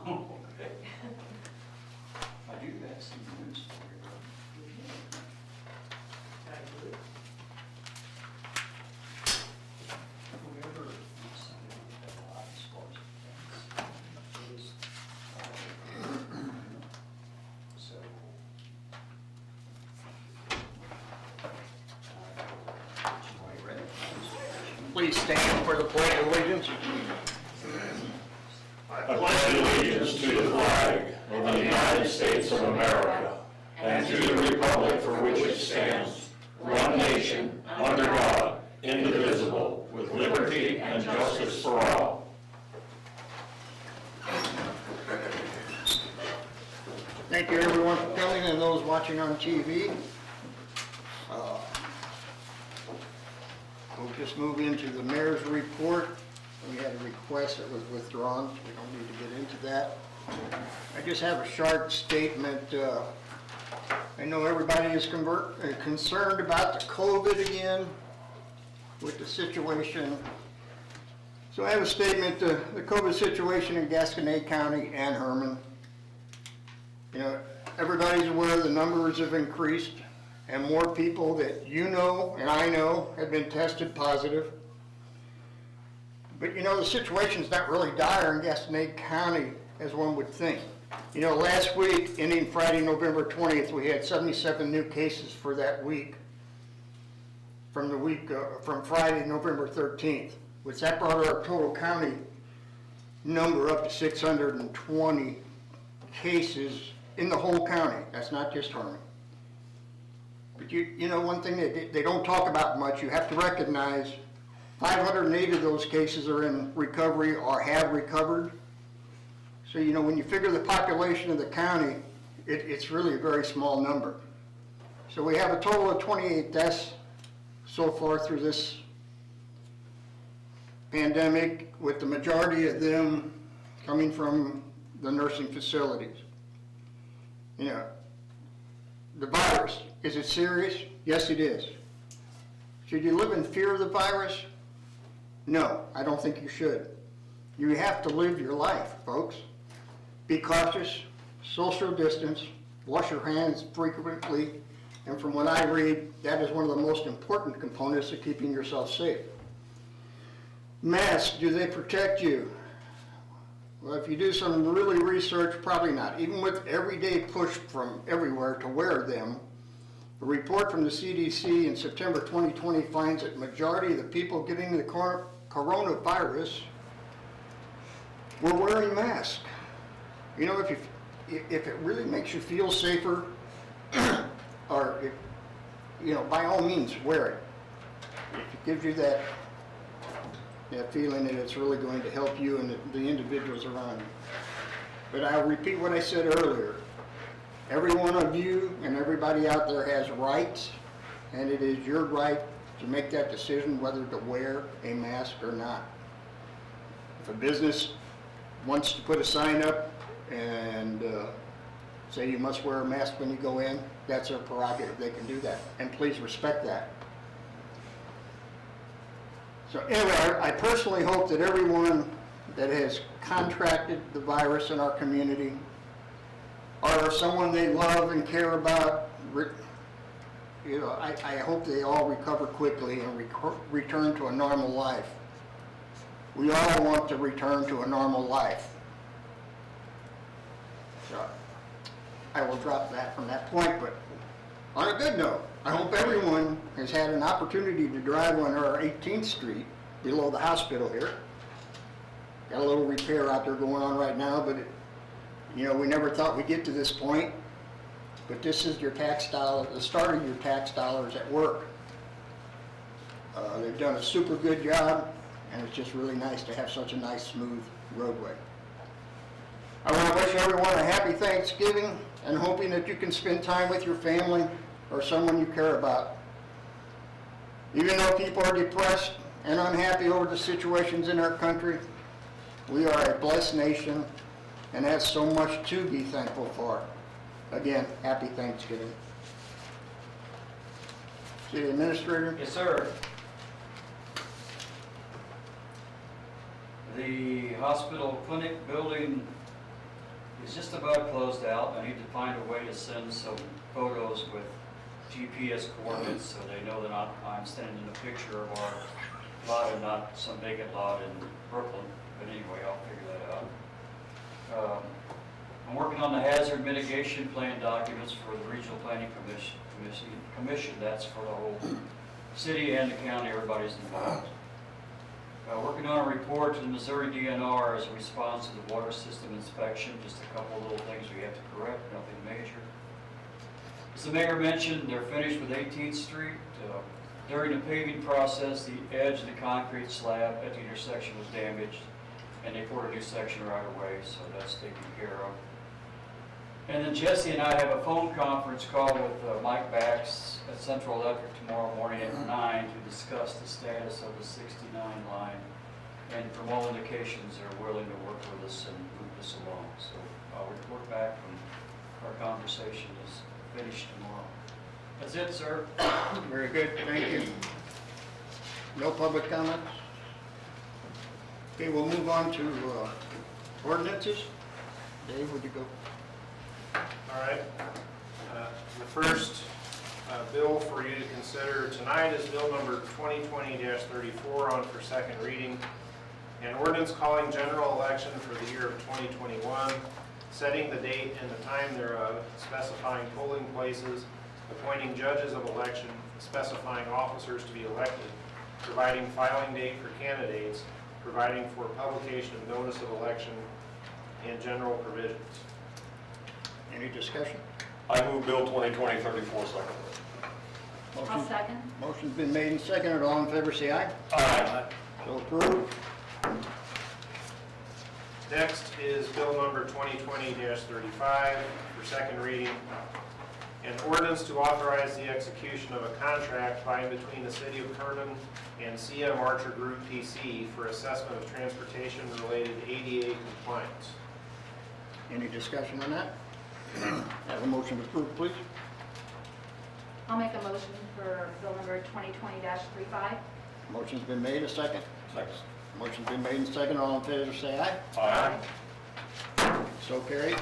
Okay. I do have some news for you. Whoever decided to get a lot as far as events, so Please stand for the Pledge of Allegiance. I pledge allegiance to the flag of the United States of America and to the republic for which it stands, one nation, under God, indivisible, with liberty and justice for all. Thank you everyone for coming and those watching on TV. We'll just move into the mayor's report. We had a request that was withdrawn. We don't need to get into that. I just have a short statement. I know everybody is concerned about the COVID again with the situation. So I have a statement, the COVID situation in Gasconade County and Hermann. You know, everybody's aware the numbers have increased and more people that you know and I know have been tested positive. But you know, the situation's not really dire in Gasconade County as one would think. You know, last week, ending Friday, November 20th, we had 77 new cases for that week. From Friday, November 13th, which that brought our total county number up to 620 cases in the whole county. That's not just Hermann. But you know, one thing that they don't talk about much, you have to recognize 508 of those cases are in recovery or have recovered. So, you know, when you figure the population of the county, it's really a very small number. So we have a total of 28 deaths so far through this pandemic, with the majority of them coming from the nursing facilities. You know, the virus, is it serious? Yes, it is. Should you live in fear of the virus? No, I don't think you should. You have to live your life, folks. Be cautious, social distance, wash your hands frequently, and from what I read, that is one of the most important components of keeping yourself safe. Masks, do they protect you? Well, if you do some really research, probably not. Even with everyday push from everywhere to wear them, a report from the CDC in September 2020 finds that the majority of the people getting the coronavirus were wearing masks. You know, if it really makes you feel safer, or if, you know, by all means wear it. If it gives you that feeling that it's really going to help you and the individuals around you. But I'll repeat what I said earlier. Every one of you and everybody out there has rights, and it is your right to make that decision whether to wear a mask or not. If a business wants to put a sign up and say you must wear a mask when you go in, that's their prerogative. They can do that, and please respect that. So anyway, I personally hope that everyone that has contracted the virus in our community, or someone they love and care about, you know, I hope they all recover quickly and return to a normal life. We all want to return to a normal life. So I will drop that from that point, but on a good note, I hope everyone has had an opportunity to drive on our 18th Street below the hospital here. Got a little repair out there going on right now, but you know, we never thought we'd get to this point. But this is your tax dollar, the start of your tax dollars at work. They've done a super good job, and it's just really nice to have such a nice, smooth roadway. I want to wish everyone a happy Thanksgiving, and hoping that you can spend time with your family or someone you care about. Even though people are depressed and unhappy over the situations in our country, we are a blessed nation and have so much to be thankful for. Again, happy Thanksgiving. City Administrator? Yes, sir. The hospital clinic building is just about closed out. I need to find a way to send some photos with GPS coordinates so they know that I'm standing in a picture of our lot and not some vacant lot in Brooklyn. But anyway, I'll figure that out. I'm working on the hazard mitigation plan documents for the Regional Planning Commission. That's for the whole city and the county, everybody's involved. Working on a report to the Missouri DNR as a response to the water system inspection. Just a couple of little things we have to correct, nothing major. As the mayor mentioned, they're finished with 18th Street. During the paving process, the edge of the concrete slab at the intersection was damaged, and they poured a new section right away, so that's taken care of. And then Jesse and I have a phone conference call with Mike Bax at Central Electric tomorrow morning at 9 to discuss the status of the 69 line. And from all indications, they're willing to work with us and move this along. So I'll report back when our conversation is finished tomorrow. That's it, sir. Very good, thank you. No public comments? Okay, we'll move on to ordinances. Dave, would you go? All right. The first bill for you to consider tonight is bill number 2020-34 on for second reading. An ordinance calling general election for the year of 2021, setting the date and the time thereof, specifying polling places, appointing judges of election, specifying officers to be elected, providing filing date for candidates, providing for publication of notice of election, and general provisions. Any discussion? I move Bill 2020-34 second. I'll second. Motion's been made and seconded. All in favor, say aye. Aye. So approved. Next is bill number 2020-35 for second reading. An ordinance to authorize the execution of a contract by and between the City of Hermann and CM Archer Group PC for assessment of transportation-related ADA compliance. Any discussion on that? Have a motion to approve, please. I'll make a motion for bill number 2020-35. Motion's been made, a second. Second. Motion's been made and seconded. All in favor, say aye. Aye. So carried.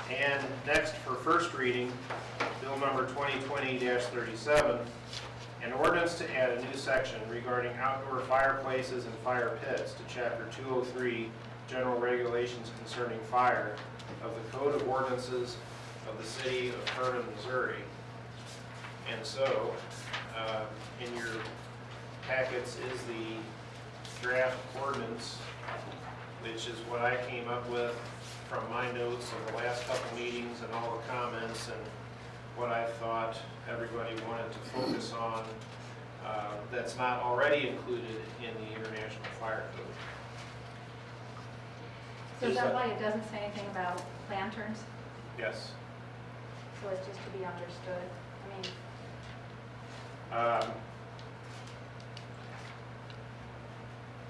And next for first reading, bill number 2020-37, an ordinance to add a new section regarding outdoor fireplaces and fire pits to Chapter 203, General Regulations Concerning Fire of the Code of Ordinances of the City of Hermann, Missouri. And so, in your packets is the draft ordinance, which is what I came up with from my notes of the last couple meetings and all the comments and what I thought everybody wanted to focus on that's not already included in the International Fire Code. So is that why it doesn't say anything about lanterns? Yes. So it's just to be understood?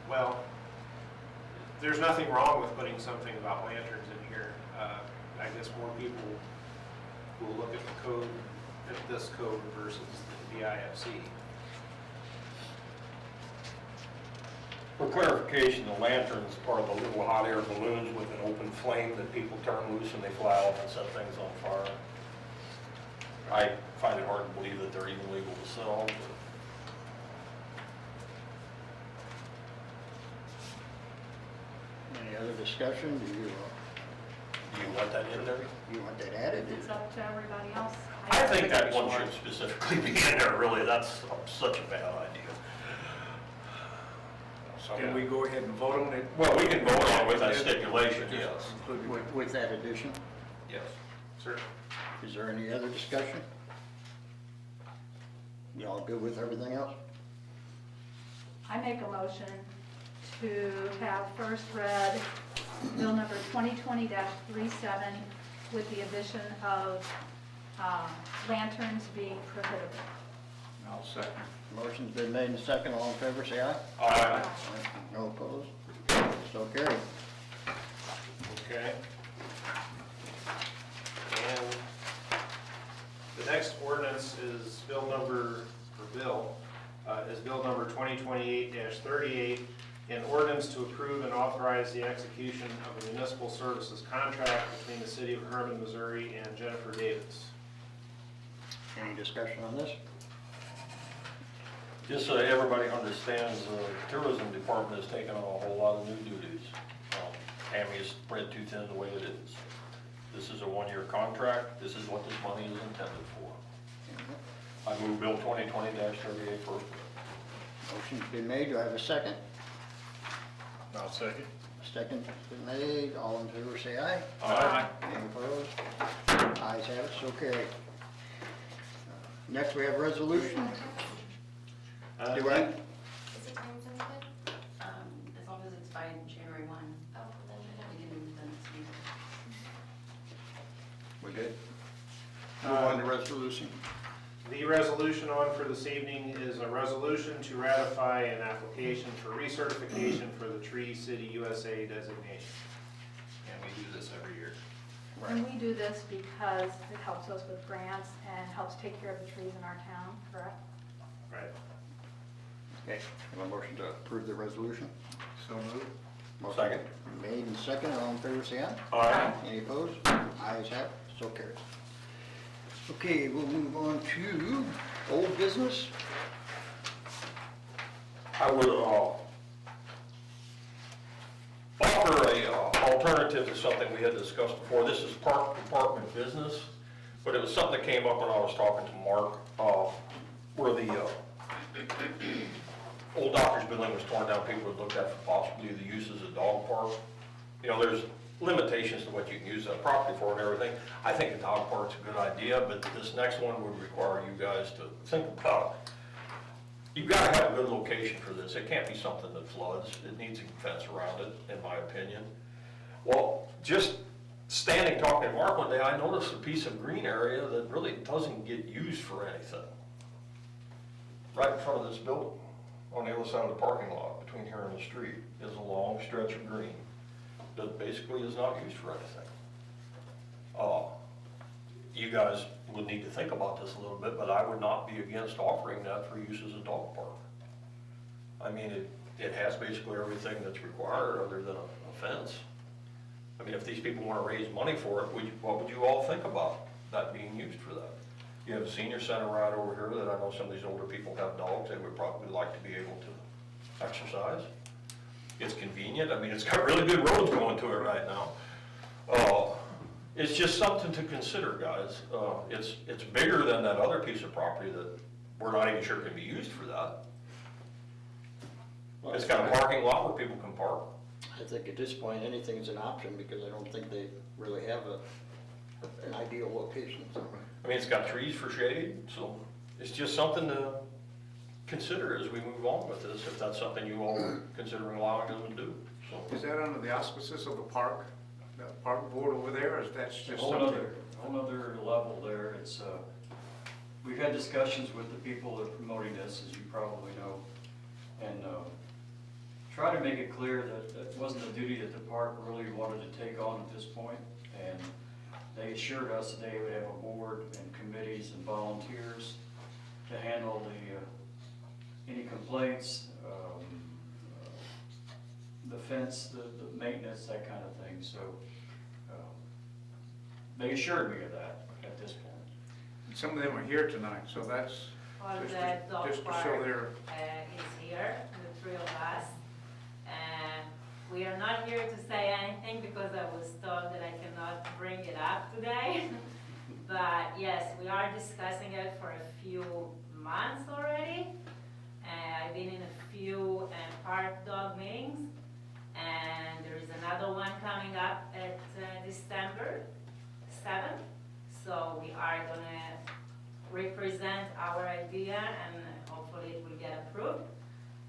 Well, there's nothing wrong with putting something about lanterns in here. I guess more people will look at the code, at this code versus the IFC. For clarification, the lanterns are the little hot air balloons with an open flame that people turn loose and they fly off and set things on fire. I find it hard to believe that they're even legal to sell. Any other discussion? Do you want that in there? want that added? It's up to everybody else. I think that one should specifically be in there, really. That's such a bad idea. So, Can we go ahead and vote on it? well, we can vote on it with that stipulation, yes. With that addition? Yes. Certainly. Is there any other discussion? You all good with everything else? I make a motion to have first read bill number 2020-37 with the addition of lanterns being prohibited. I'll second. Motion's been made and seconded. All in favor, say aye. Aye. No opposed? So carried. Okay. And the next ordinance is bill number 2028-38, An ordinance to approve and authorize the execution of a municipal services contract between the city of Hermann, Missouri and Jennifer Davis. Any discussion on this? Just so everybody understands, the tourism department has taken on a whole lot of new duties. Tammy has spread too thin the way it is. This is a one-year contract. This is what this money is intended for. I move Bill 2020-38 for approval. Motion's been made, do I have a second? I'll second. Second's been made, all in favor say aye. Aye. Any opposed? Ayes have it, so carried. Next we have resolution. Do I? Is it time sensitive? As long as it's by January 1, Oh, then we can move the next meeting. We good? Move on to resolution. The resolution on for this evening is a resolution to ratify an application for recertification for the Tree City USA designation. And we do this every year. And we do this because it helps us with grants and helps take care of the trees in our town, correct? Right. Okay, have a motion to approve the resolution? So moved. Motion Second. Made and second, all in favor say aye. Aye. Any opposed? Ayes have it, so carried. Okay, we'll move on to old business. I would offer a alternative to something we had discussed before. This is park department business, but it was something that came up when I was talking to Mark, where the old doctor's building was torn down. People had looked at for possibly the use as a dog park. You know, there's limitations to what you can use that property for and everything. I think a dog park's a good idea, but this next one would require you guys to think about it. You've got to have a good location for this. It can't be something that floods. It needs a fence around it, in my opinion. Well, just standing talking to Mark one day, I noticed a piece of green area that really doesn't get used for anything. Right in front of this building, on the other side of the parking lot, between here and the street, is a long stretch of green that basically is not used for anything. You guys would need to think about this a little bit, but I would not be against offering that for use as a dog park. I mean, it has basically everything that's required other than a fence. I mean, if these people want to raise money for it, what would you all think about that being used for that? You have a senior center right over here that I know some of these older people have dogs. They would probably like to be able to exercise. It's convenient. I mean, it's got really good roads going to it right now. It's just something to consider, guys. It's bigger than that other piece of property that we're not even sure can be used for that. It's got a parking lot where people can park. I think at this point, anything's an option because I don't think they really have an ideal location. I mean, it's got trees for shade, so it's just something to consider as we move on with this, if that's something you all are considering allowing them to do, so. Is that under the auspices of the park board over there, or is that It's a just whole something? other level there. It's, we've had discussions with the people that are promoting this, as you probably know, and try to make it clear that it wasn't a duty that the park really wanted to take on at this point. And they assured us that they would have a board and committees and volunteers to handle any complaints, the fence, the maintenance, that kind of thing. So they assured me of that at this point. Some of them are here tonight, so that's Well, just the to, dog just to park show their, is here, the three of us. And we are not here to say anything because I was told that I cannot bring it up today. But yes, we are discussing it for a few months already. I've been in a few park dog meetings. And there is another one coming up at December 7th. So we are gonna represent our idea and hopefully it will get approved.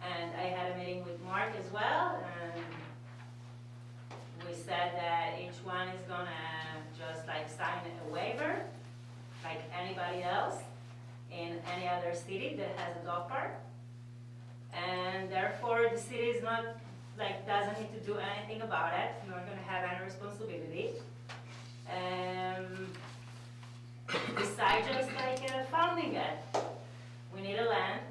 And I had a meeting with Mark as well, and we said that each one is gonna just like sign a waiver, like anybody else in any other city that has a dog park. And therefore the city is not, like, doesn't need to do anything about it, nor gonna have any responsibility. Besides just like funding it, we need a land,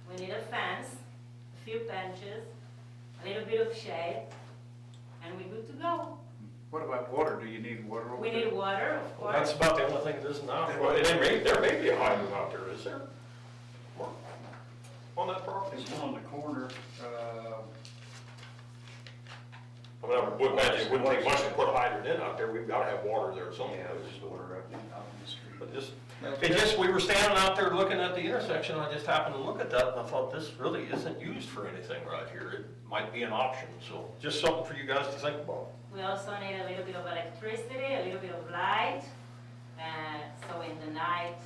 we need a fence, a few benches, a little little bit of shade, and we're good to go. What about water? Do you need water over We there? need water, of Well, course. that's about the only thing that is now. Well, there may be a hydrant out there, is there? Or on that property? There's one on the corner, I mean, I would imagine it wouldn't take much to put a hydrant in out there. We've got to have water there somewhere. yeah, there's water up out in the street. But we were standing out there looking at the intersection, and I just happened to look at that, and I thought, this really isn't used for anything right here. It might be an option, so just something for you guys to think about. We also need a little bit of electricity, a little bit of light, so in the night.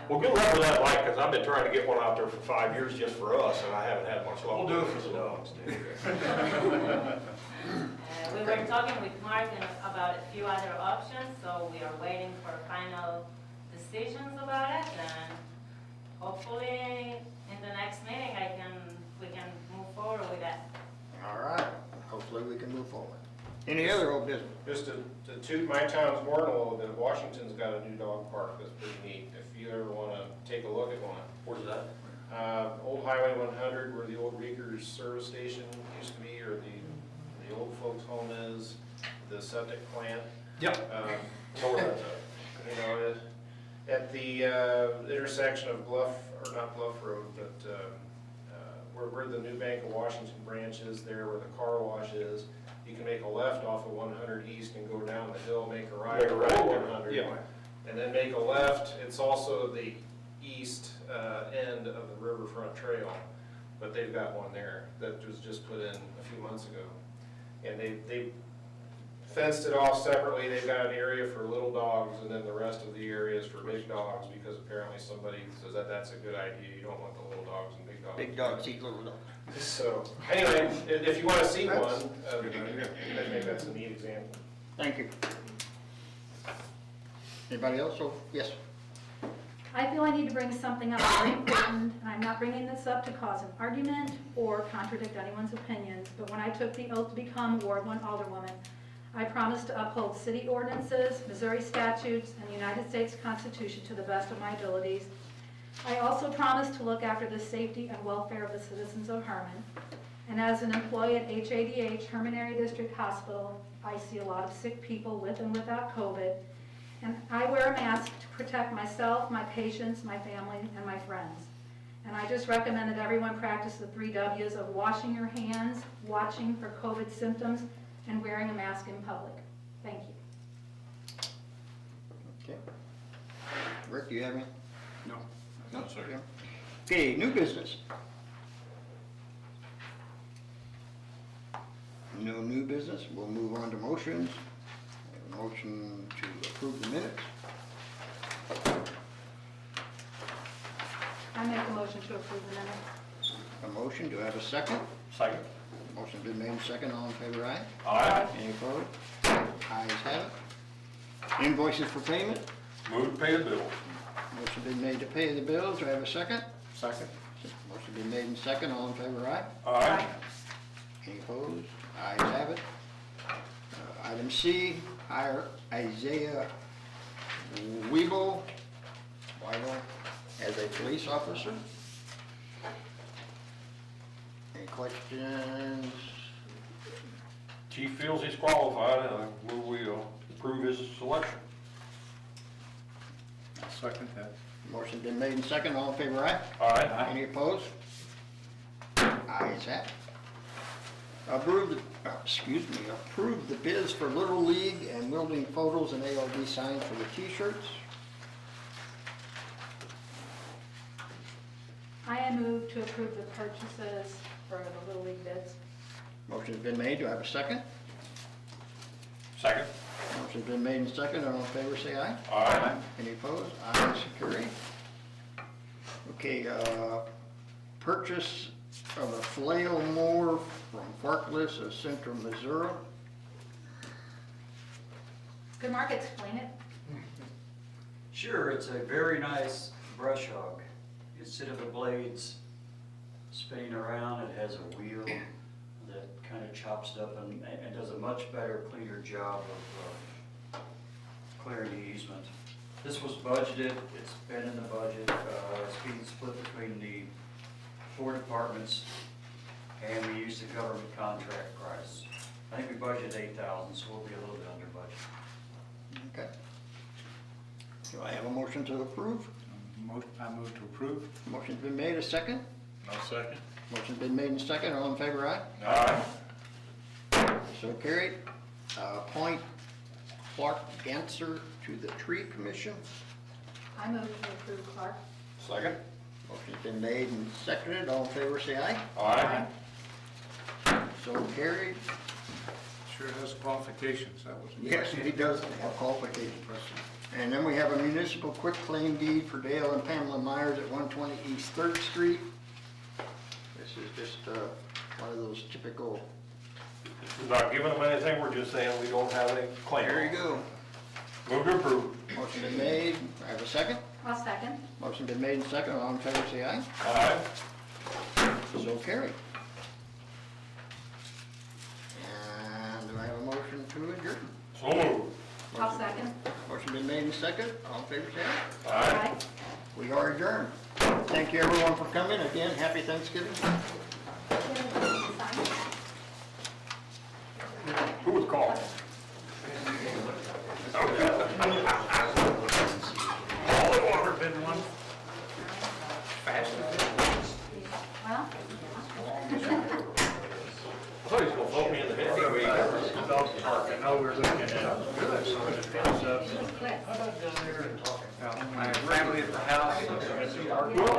Well, good luck with that light, because I've been trying to get one out there for 5 years just for us, and I haven't had much luck. We'll do it for the dogs, Dave. We were talking with Mark about a few other options, so we are waiting for final decisions about it, and hopefully in the next meeting we can move forward with that. All right, hopefully we can move forward. Any other old business? Just to toot my town's horn a little bit, Washington's got a new dog park that's pretty neat, if you ever wanna take a look at one. Where's that? Old Highway 100, where the old Reekers service station used to be, or the old folks home is, the septic plant. Yep. Know where that's at. You know, at the intersection of Bluff, or not Bluff Road, but where the new Bank of Washington branch is there, where the car wash is, you can make a left off of 100 East and go down the hill, make a right Make a right, on 100. yeah. And then make a left. It's also the east end of the Riverfront Trail, but they've got one there that was just put in a few months ago. And they fenced it off separately. They've got an area for little dogs, and then the rest of the area is for big dogs, because apparently somebody says that that's a good idea. You don't want the little dogs and big dogs. Big dogs eat little dogs. So, anyway, if you want to see That's one, a good idea. I think that's a neat example. Thank you. Anybody else? Oh, yes. I feel I need to bring something up very important, and I'm not bringing this up to cause an argument or contradict anyone's opinions, but when I took the oath to become Ward 1 Alderwoman, I promised to uphold city ordinances, Missouri statutes, and the United States Constitution to the best of my abilities. I also promised to look after the safety and welfare of the citizens of Hermann. And as an employee at HADH, Hermann Area District Hospital, I see a lot of sick people with and without COVID. And I wear a mask to protect myself, my patients, my family, and my friends. And I just recommend that everyone practice the 3 W's of washing your hands, watching for COVID symptoms, and wearing a mask in public. Thank you. Okay. Rick, do you have any? No. No, sir. Okay, new business. No new business. We'll move on to motions. I have a motion to approve the minutes. I make a motion to approve the minutes. A motion, do I have a second? Second. Motion been made second, all in favor, aye? Aye. Any opposed? Ayes have it. Invoices for payment. Move to pay the bill. Motion been made to pay the bills, do I have a second? Second. Motion been made second, all in favor, aye? Aye. Any opposed? Ayes have it. Item C, hire Isaiah Weeble as a police officer. Any questions? Chief feels he's qualified, and I move we approve his selection. I'll second that. Motion been made and second, all in favor, aye? Aye. Any opposed? Ayes have it. Approve the bids for Little League and welding photos and ALD signs for the t-shirts. I move to approve the purchases for the Little League bids. Motion's been made, do I have a second? Second. Motion's been made and second, all in favor say aye. Aye. Any opposed? Ayes, carried. Okay, purchase of a flail mower from Farkless of Central Missouri. Could Mark explain it? Sure, it's a very nice brush hog. Instead of the blades spinning around, it has a wheel that kind of chops it up and does a much better, cleaner job of clearing the easement. This was budgeted, it's been in the budget, it's being split between the 4 departments, and we used the government contract price. I think we budgeted 8,000, so we'll be a little bit under budget. Okay. Do I have a motion to approve? I move to approve. Motion's been made, a second? No second. Motion's been made and second, all in favor, aye? Aye. So carried. Appoint Clark Ganser to the Tree Commission. I move to approve Clark. Second. Motion's been made and seconded, all in favor, say aye. Aye. So carried. Sure has qualifications, that was. Yes, he does have qualifications. And then we have a municipal quitclaim deed for Dale and Pamela Myers at 120 East 3rd Street. This is just one of those typical, We're not giving them anything, we're just saying we don't have any claim. there you go. Move to approve. Motion been made, I have a second. I'll second. Motion been made and second, all in favor say aye. Aye. So carried. And do I have a motion to adjourn? So moved. I'll second. Motion been made and second, all in favor say aye. Aye. We are adjourned. Thank you everyone for coming, again, happy Thanksgiving. Who was called? All the water been one. Well, I thought he was gonna vote me in the head. Dog park, I know we're looking at it. Good, so it fits up. quick. My family at the house.